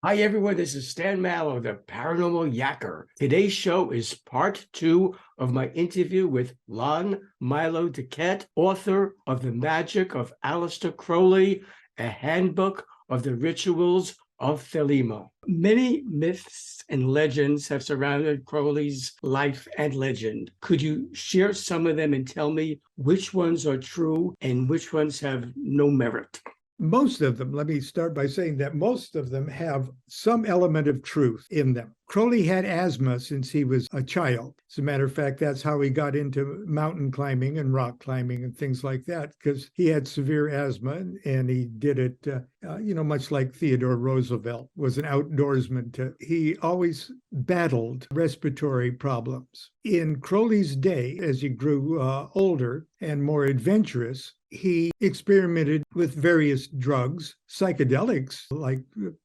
Hi, everyone. This is Stan Mallow, the Paranormal Yacker. Today's show is part 2 of my interview with Lon Milo DuQuette, author of The Magic of Aleister Crowley, a handbook of the rituals of Thelema. Many myths and legends have surrounded Crowley's life and legend. Could you share some of them and tell me which ones are true and which ones have no merit? Most of them, let me start by saying that most of them have some element of truth in them. Crowley had asthma since he was a child. As a matter of fact, that's how he got into mountain climbing and rock climbing and things like that, because he had severe asthma and he did it, much like Theodore Roosevelt was an outdoorsman. He always battled respiratory problems. In Crowley's day, as he grew older and more adventurous, he experimented with various drugs, psychedelics like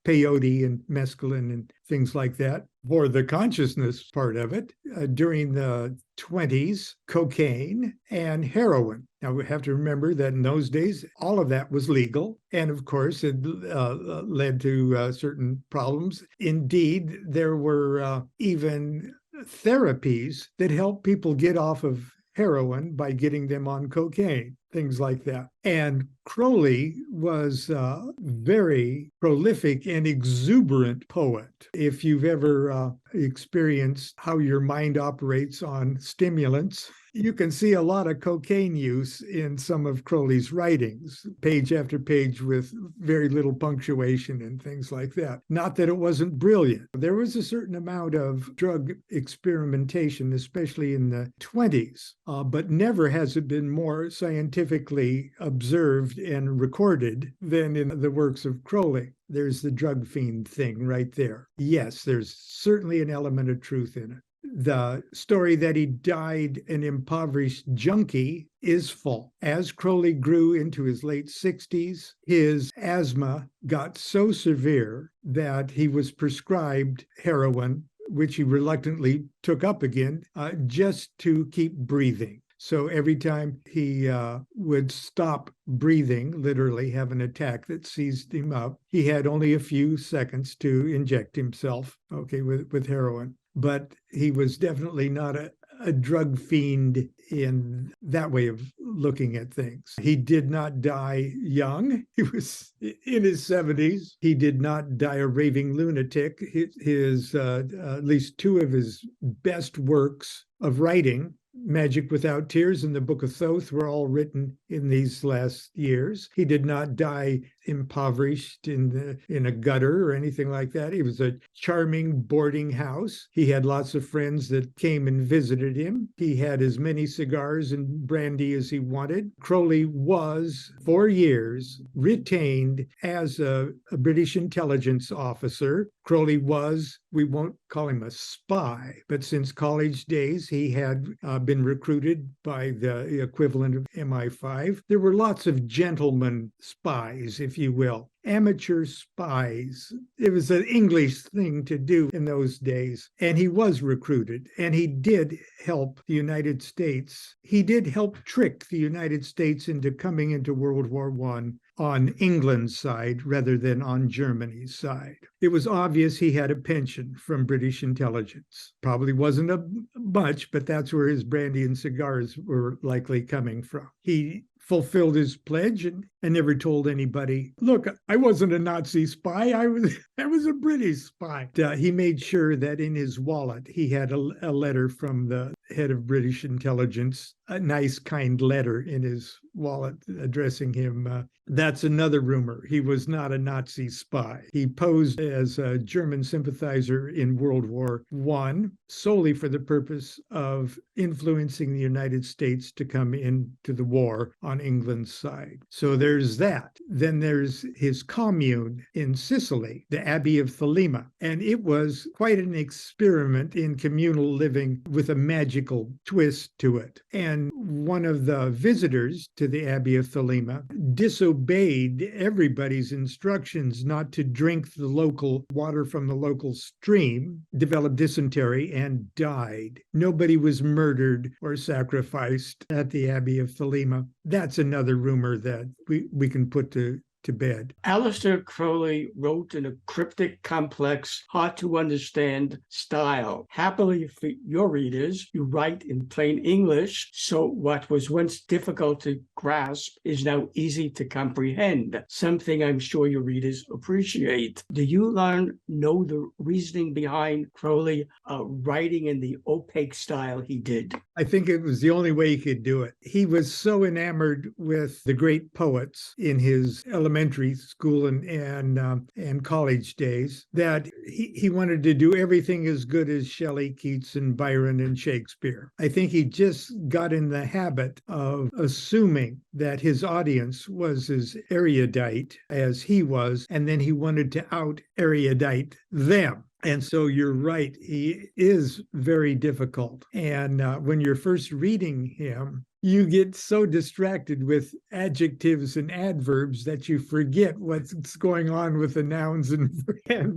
peyote and mescaline and things like that, for the consciousness part of it. During the 20s, cocaine and heroin. Now, we have to remember that in those days, all of that was legal. And of course, it led to certain problems. Indeed, there were even therapies that helped people get off of heroin by getting them on cocaine, things like that. And Crowley was a very prolific and exuberant poet. If you've ever experienced how your mind operates on stimulants, you can see a lot of cocaine use in some of Crowley's writings, page after page with very little punctuation and things like that. Not that it wasn't brilliant. There was a certain amount of drug experimentation, especially in the 20s, but never has it been more scientifically observed and recorded than in the works of Crowley. There's the drug fiend thing right there. Yes, there's certainly an element of truth in it. The story that he died an impoverished junkie is false. As Crowley grew into his late 60s, his asthma got so severe that he was prescribed heroin, which he reluctantly took up again, just to keep breathing. So every time he would stop breathing, literally have an attack that seized him up, he had only a few seconds to inject himself, with heroin. But he was definitely not a drug fiend in that way of looking at things. He did not die young. He was in his 70s. He did not die a raving lunatic. His at least two of his best works of writing, Magic Without Tears and the Book of Thoth, were all written in these last years. He did not die impoverished in a gutter or anything like that. He was a charming boarding house. He had lots of friends that came and visited him. He had as many cigars and brandy as he wanted. Crowley was, for years, retained as a British intelligence officer. Crowley was, we won't call him a spy, but since college days, he had been recruited by the equivalent of MI5. There were lots of gentleman spies, if you will, amateur spies. It was an English thing to do in those days. And he was recruited, and he did help the United States. He did help trick the United States into coming into World War I on England's side rather than on Germany's side. It was obvious he had a pension from British intelligence. Probably wasn't a much, but that's where his brandy and cigars were likely coming from. He fulfilled his pledge and never told anybody, look, I wasn't a Nazi spy. I was a British spy. He made sure that in his wallet, he had a letter from the head of British intelligence, a nice, kind letter in his wallet addressing him. That's another rumor. He was not a Nazi spy. He posed as a German sympathizer in World War I solely for the purpose of influencing the United States to come into the war on England's side. So there's that. Then there's his commune in Sicily, the Abbey of Thelema. And it was quite an experiment in communal living with a magical twist to it. And one of the visitors to the Abbey of Thelema disobeyed everybody's instructions not to drink the local water from the local stream, developed dysentery, and died. Nobody was murdered or sacrificed at the Abbey of Thelema. That's another rumor that we can put to to bed. Aleister Crowley wrote in a cryptic, complex, hard-to-understand style. Happily for your readers, you write in plain English, so what was once difficult to grasp is now easy to comprehend, something I'm sure your readers appreciate. Do you, Lon, know the reasoning behind Crowley writing in the opaque style he did? I think it was the only way he could do it. He was so enamored with the great poets in his elementary school and college days that he wanted to do everything as good as Shelley, Keats, and Byron and Shakespeare. I think he just got in the habit of assuming that his audience was as erudite as he was, and then he wanted to out erudite them. And so you're right, he is very difficult. And when you're first reading him, you get so distracted with adjectives and adverbs that you forget what's going on with the nouns and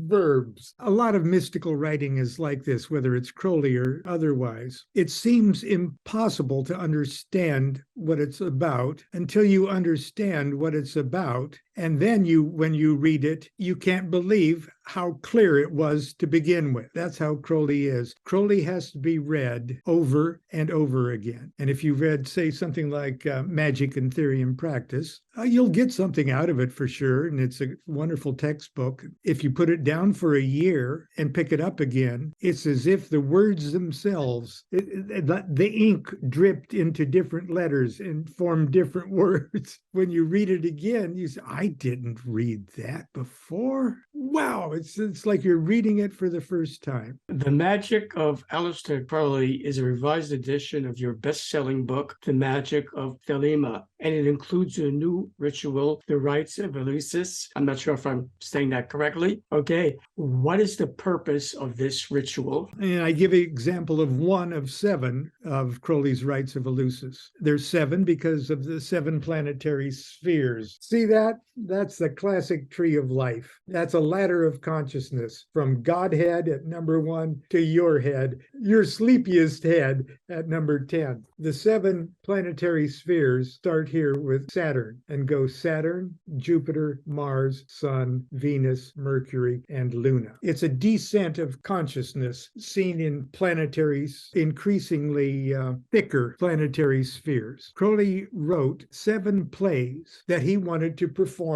verbs. A lot of mystical writing is like this, whether it's Crowley or otherwise. It seems impossible to understand what it's about until you understand what it's about. And then when you read it, you can't believe how clear it was to begin with. That's how Crowley is. Crowley has to be read over and over again. And if you read, say, something like Magic and Theory and Practice, you'll get something out of it for sure. And it's a wonderful textbook. If you put it down for a year and pick it up again, it's as if the words themselves, the ink dripped into different letters and formed different words. When you read it again, you say, I didn't read that before. Wow, it's like you're reading it for the first time. The Magic of Aleister Crowley is a revised edition of your best-selling book, The Magic of Thelema, and it includes a new ritual, the Rites of Eleusis. I'm not sure if I'm saying that correctly. Okay, what is the purpose of this ritual? And I give an example of one of 7 of Crowley's Rites of Eleusis. There's 7 because of the 7 planetary spheres. See that? That's the classic tree of life. That's a ladder of consciousness from Godhead at number 1 to your head, your sleepiest head at number 10. The 7 planetary spheres start here with Saturn and go Saturn, Jupiter, Mars, Sun, Venus, Mercury, and Luna. It's a descent of consciousness seen in planetary, increasingly thicker planetary spheres. Crowley wrote 7 plays that he wanted to perform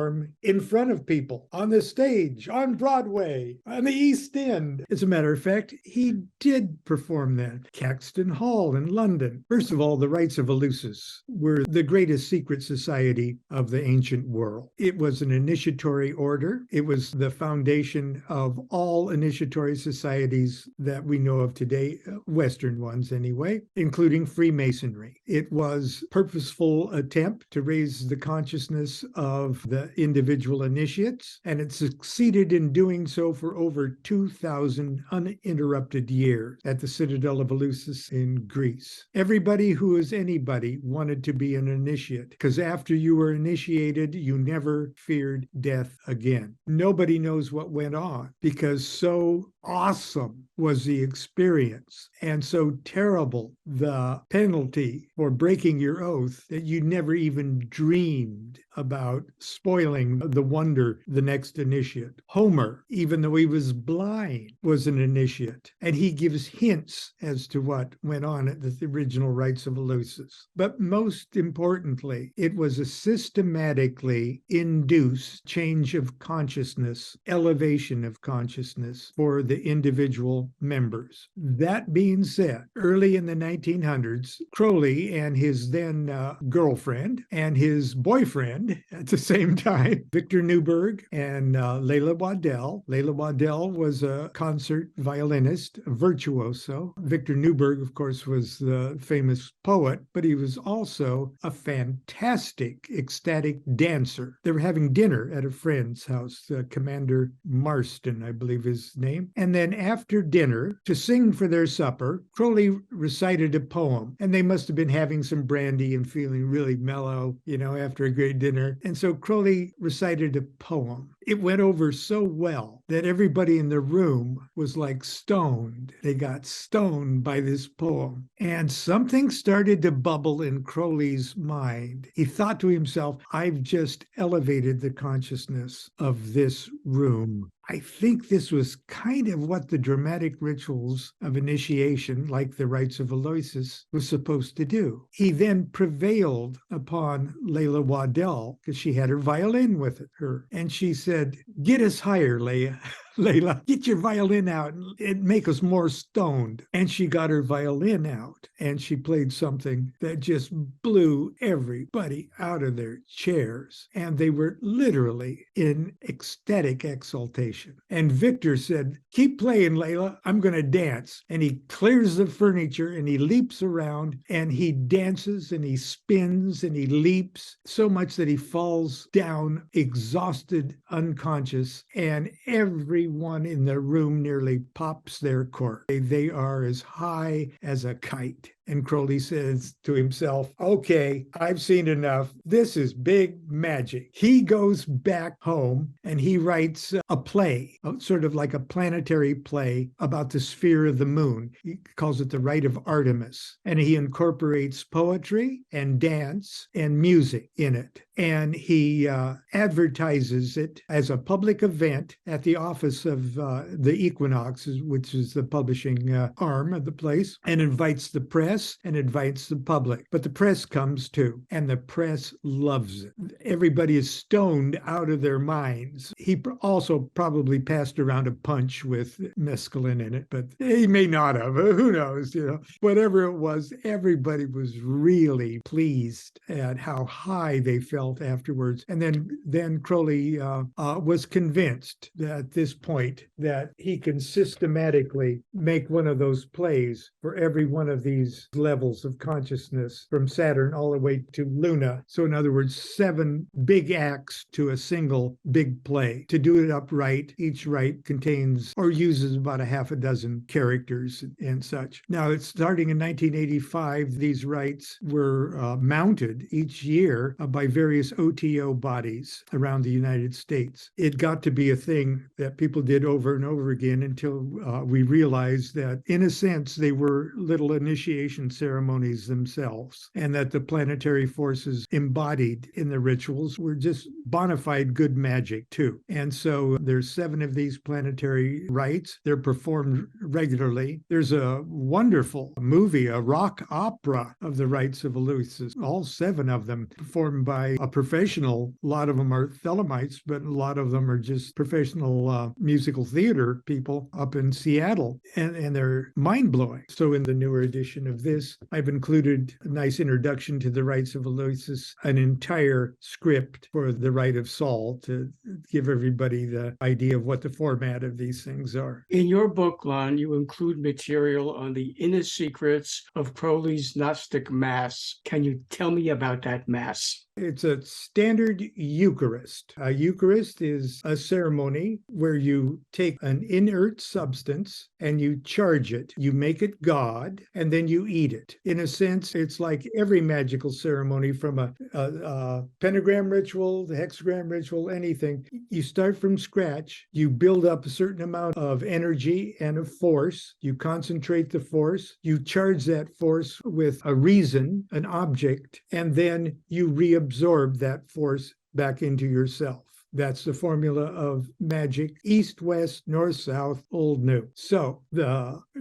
in front of people, on the stage, on Broadway, on the East End. As a matter of fact, he did perform that. Caxton Hall in London. First of all, the Rites of Eleusis were the greatest secret society of the ancient world. It was an initiatory order. It was the foundation of all initiatory societies that we know of today, Western ones anyway, including Freemasonry. It was a purposeful attempt to raise the consciousness of the individual initiates, and it succeeded in doing so for over 2,000 uninterrupted years at the Citadel of Eleusis in Greece. Everybody who is anybody wanted to be an initiate, because after you were initiated, you never feared death again. Nobody knows what went on, because so awesome was the experience and so terrible the penalty for breaking your oath that you never even dreamed about spoiling the wonder the next initiate. Homer, even though he was blind, was an initiate, and he gives hints as to what went on at the original Rites of Eleusis. But most importantly, it was a systematically induced change of consciousness, elevation of consciousness for the individual members. That being said, early in the 1900s, Crowley and his then girlfriend and his boyfriend at the same time, Victor Newberg and Layla Waddell. Layla Waddell was a concert violinist, a virtuoso. Victor Newberg, of course, was the famous poet, but he was also a fantastic, ecstatic dancer. They were having dinner at a friend's house, Commander Marston, I believe his name. And then after dinner, to sing for their supper, Crowley recited a poem. And they must have been having some brandy and feeling really mellow, after a great dinner. And so Crowley recited a poem. It went over so well that everybody in the room was like stoned. They got stoned by this poem. And something started to bubble in Crowley's mind. He thought to himself, I've just elevated the consciousness of this room. I think this was kind of what the dramatic rituals of initiation, like the rites of Aloysius, was supposed to do. He then prevailed upon Layla Waddell, because she had her violin with her. And she said, get us higher, Layla, get your violin out and make us more stoned. And she got her violin out and she played something that just blew everybody out of their chairs. And they were literally in ecstatic exaltation. And Victor said, keep playing, Layla. I'm going to dance. And he clears the furniture and he leaps around and he dances and he spins and he leaps so much that he falls down exhausted, unconscious. And everyone in the room nearly pops their cork. They are as high as a kite. And Crowley says to himself, okay, I've seen enough. This is big magic. He goes back home and he writes a play, sort of like a planetary play about the sphere of the moon. He calls it The Rite of Artemis. And he incorporates poetry and dance and music in it. And he advertises it as a public event at the office of the Equinox, which is the publishing arm of the place, and invites the press and invites the public. But the press comes too, and the press loves it. Everybody is stoned out of their minds. He also probably passed around a punch with mescaline in it, but he may not have. Who knows? Whatever it was, everybody was really pleased at how high they felt afterwards. And then Crowley was convinced that at this point that he can systematically make one of those plays for every one of these levels of consciousness, from Saturn all the way to Luna. So in other words, 7 big acts to a single big play. To do it upright, each rite contains or uses about a half a dozen characters and such. Now, it's starting in 1985. These rites were mounted each year by various OTO bodies around the United States. It got to be a thing that people did over and over again until we realized that, in a sense, they were little initiation ceremonies themselves, and that the planetary forces embodied in the rituals were just bona fide good magic too. And so there's 7 of these planetary rites. They're performed regularly. There's a wonderful movie, a rock opera of the rites of Aloysius, all 7 of them performed by a professional. A lot of them are Thelemites, but a lot of them are just professional musical theater people up in Seattle, and they're mind-blowing. So in the newer edition of this, I've included a nice introduction to the rites of Aloysius, an entire script for the Rite of Saul to give everybody the idea of what the format of these things are. In your book, Lon, you include material on the inner secrets of Crowley's Gnostic Mass. Can you tell me about that Mass? It's a standard Eucharist. A Eucharist is a ceremony where you take an inert substance and you charge it. You make it God, and then you eat it. In a sense, it's like every magical ceremony, from a pentagram ritual, the hexagram ritual, anything. You start from scratch. You build up a certain amount of energy and of force. You concentrate the force. You charge that force with a reason, an object, and then you reabsorb that force back into yourself. That's the formula of magic: east, west, north, south, old, new. So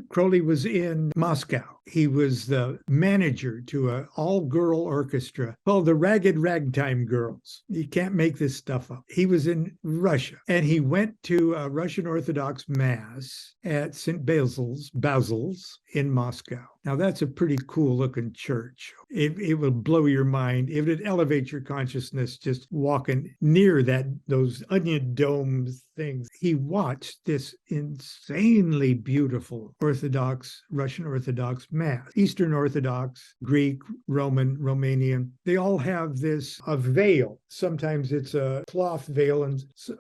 Crowley was in Moscow. He was the manager to an all-girl orchestra called the Ragged Ragtime Girls. You can't make this stuff up. He was in Russia, and he went to a Russian Orthodox Mass at St. Basil's in Moscow. Now, that's a pretty cool-looking church. It will blow your mind. It would elevate your consciousness just walking near those onion dome things. He watched this insanely beautiful Russian Orthodox Mass. Eastern Orthodox, Greek, Roman, Romanian, they all have a veil. Sometimes it's a cloth veil,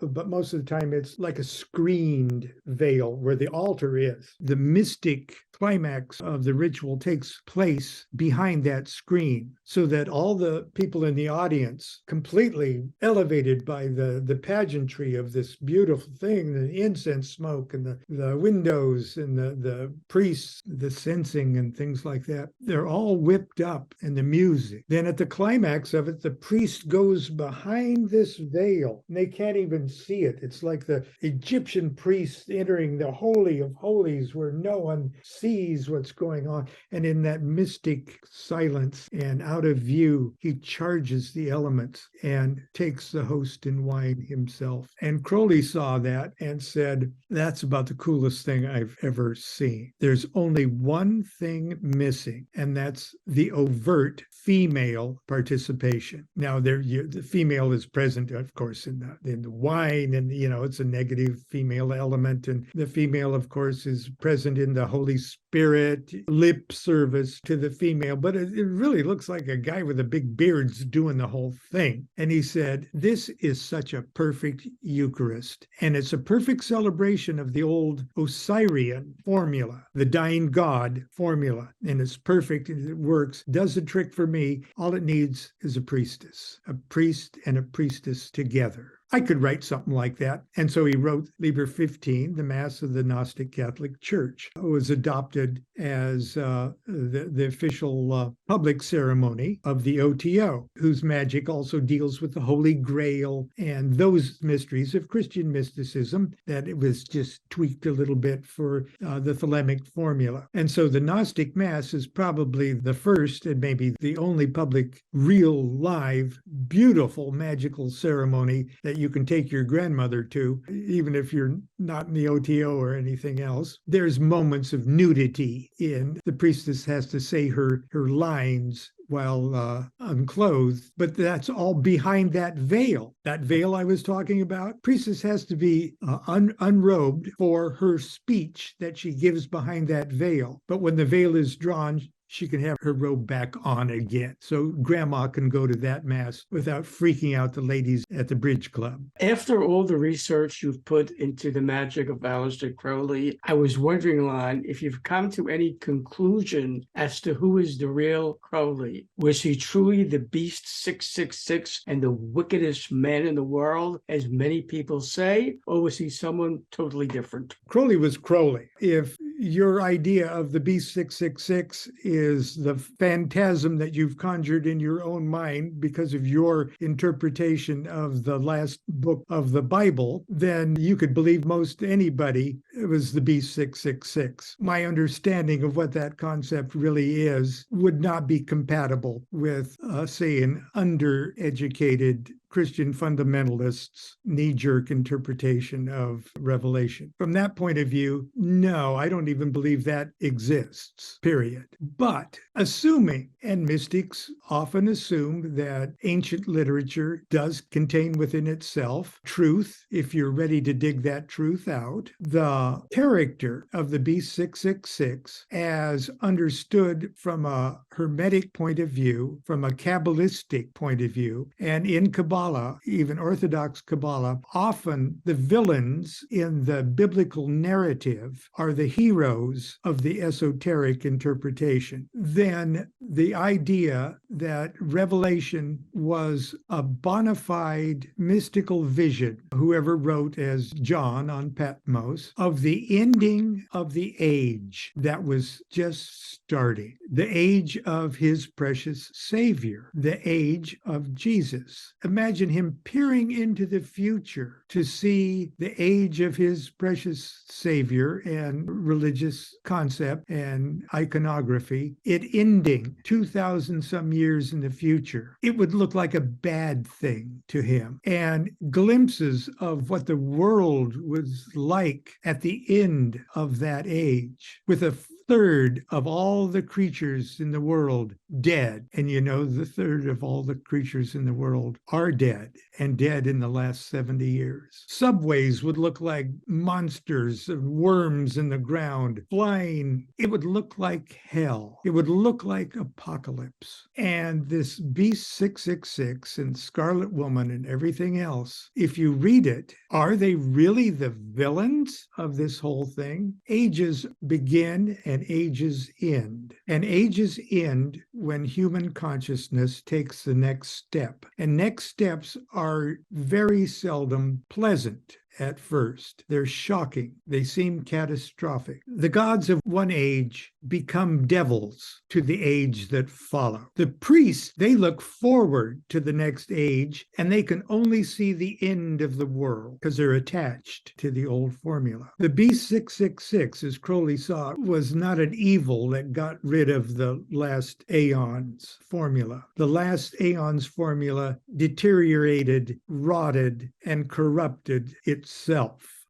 but most of the time it's like a screened veil where the altar is. The mystic climax of the ritual takes place behind that screen, so that all the people in the audience, completely elevated by the pageantry of this beautiful thing, the incense smoke and the windows and the priests, the censing and things like that, they're all whipped up, and the music. Then at the climax of it, the priest goes behind this veil, and they can't even see it. It's like the Egyptian priest entering the Holy of Holies where no one sees what's going on. And in that mystic silence and out of view, he charges the elements and takes the host and wine himself. And Crowley saw that and said, that's about the coolest thing I've ever seen. There's only one thing missing, and that's the overt female participation. Now, the female is present, of course, in the wine, and it's a negative female element, and the female, of course, is present in the Holy Spirit, lip service to the female, but it really looks like a guy with a big beard's doing the whole thing. And he said, this is such a perfect Eucharist, and it's a perfect celebration of the old Osirian formula, the dying God formula, and it's perfect, it works, does the trick for me. All it needs is a priestess, a priest and a priestess together. I could write something like that. And so he wrote Liber 15, the Mass of the Gnostic Catholic Church. It was adopted as the official public ceremony of the OTO, whose magic also deals with the Holy Grail and those mysteries of Christian mysticism, that it was just tweaked a little bit for the Thelemic formula. And so the Gnostic Mass is probably the first and maybe the only public, real, live, beautiful, magical ceremony that you can take your grandmother to, even if you're not in the OTO or anything else. There's moments of nudity in the priestess has to say her lines while unclothed, but that's all behind that veil. That veil I was talking about, priestess has to be unrobed for her speech that she gives behind that veil. But when the veil is drawn, she can have her robe back on again. So grandma can go to that Mass without freaking out the ladies at the Bridge Club. After all the research you've put into the magic of Aleister Crowley, I was wondering, Lon, if you've come to any conclusion as to who is the real Crowley. Was he truly the Beast 666 and the wickedest man in the world, as many people say, or was he someone totally different? Crowley was Crowley. If your idea of the Beast 666 is the phantasm that you've conjured in your own mind because of your interpretation of the last book of the Bible, then you could believe most anybody it was the Beast 666. My understanding of what that concept really is would not be compatible with, say, an undereducated Christian fundamentalists' knee-jerk interpretation of Revelation. From that point of view, no, I don't even believe that exists, period. But assuming, and mystics often assume, that ancient literature does contain within itself truth, if you're ready to dig that truth out, the character of the Beast 666, as understood from a Hermetic point of view, from a Kabbalistic point of view, and in Kabbalah, even Orthodox Kabbalah, often the villains in the biblical narrative are the heroes of the esoteric interpretation. Then the idea that Revelation was a bona fide mystical vision, whoever wrote as John on Patmos, of the ending of the age that was just starting, the age of his precious Savior, the age of Jesus. Imagine him peering into the future to see the age of his precious Savior and religious concept and iconography, it ending 2,000 some years in the future. It would look like a bad thing to him. And glimpses of what the world was like at the end of that age, with a third of all the creatures in the world dead. And you know, the third of all the creatures in the world are dead, and dead in the last 70 years. Subways would look like monsters of worms in the ground flying. It would look like hell. It would look like apocalypse. And this Beast 666 and Scarlet Woman and everything else, if you read it, are they really the villains of this whole thing? Ages begin and ages end. And ages end when human consciousness takes the next step. And next steps are very seldom pleasant. At first, they're shocking. They seem catastrophic. The gods of one age become devils to the age that follow. The priests, they look forward to the next age, and they can only see the end of the world because they're attached to the old formula. The Beast 666, as Crowley saw, was not an evil that got rid of the last aeon's formula. The last aeon's formula deteriorated, rotted, and corrupted itself.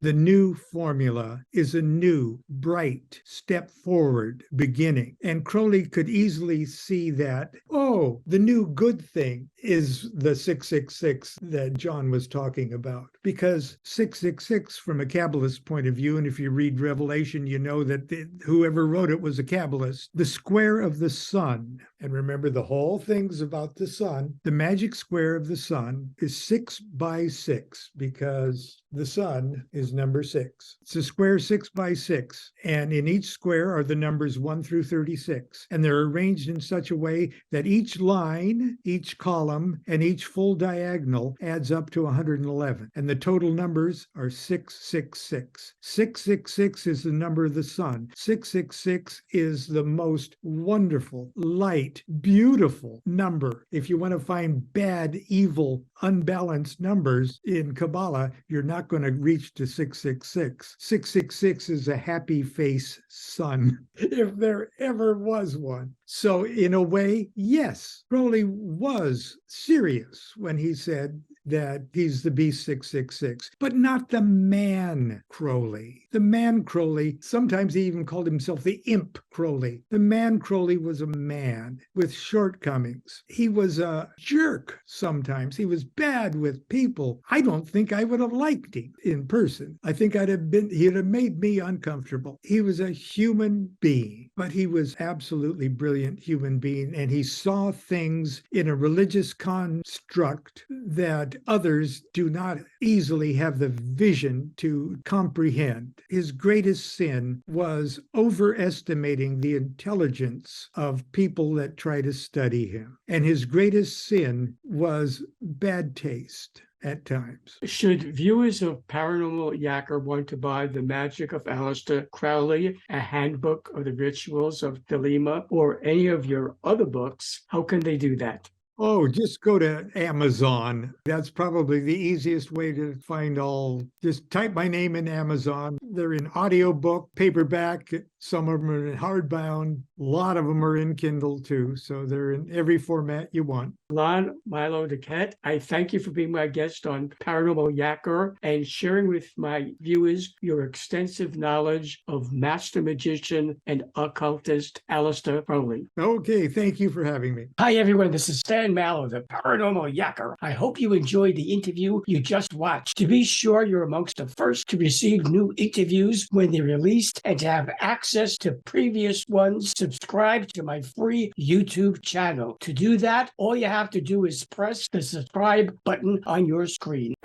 The new formula is a new, bright, step forward beginning. And Crowley could easily see that, oh, the new good thing is the 666 that John was talking about. Because 666, from a Kabbalist point of view, and if you read Revelation, you know that whoever wrote it was a Kabbalist, the square of the sun. And remember, the whole thing's about the sun. The magic square of the sun is 6 by 6 because the sun is number 6. It's a square 6 by 6. And in each square are the numbers 1 through 36. And they're arranged in such a way that each line, each column, and each full diagonal adds up to 111. And the total numbers are 666. 666 is the number of the sun. 666 is the most wonderful, light, beautiful number. If you want to find bad, evil, unbalanced numbers in Kabbalah, you're not going to reach to 666. 666 is a happy face sun, if there ever was one. So in a way, yes, Crowley was serious when he said that he's the Beast 666, but not the man Crowley. The man Crowley, sometimes he even called himself the imp Crowley. The man Crowley was a man with shortcomings. He was a jerk sometimes. He was bad with people. I don't think I would have liked him in person. I think he'd have made me uncomfortable. He was a human being, but he was absolutely brilliant human being, and he saw things in a religious construct that others do not easily have the vision to comprehend. His greatest sin was overestimating the intelligence of people that try to study him. And his greatest sin was bad taste at times. Should viewers of Paranormal Yacker want to buy The Magic of Aleister Crowley, a handbook of the rituals of Thelema, or any of your other books, how can they do that? Oh, just go to Amazon. That's probably the easiest way to find all. Just type my name in Amazon. They're in audiobook, paperback. Some of them are in hardbound. A lot of them are in Kindle too. So they're in every format you want. Lon Milo DuQuette, I thank you for being my guest on Paranormal Yacker and sharing with my viewers your extensive knowledge of master magician and occultist Aleister Crowley. Okay, thank you for having me. Hi, everyone. This is Stan Mallow, the Paranormal Yacker. I hope you enjoyed the interview you just watched. To be sure you're amongst the first to receive new interviews when they're released and to have access to previous ones, subscribe to my free YouTube channel. To do that, all you have to do is press the subscribe button on your screen.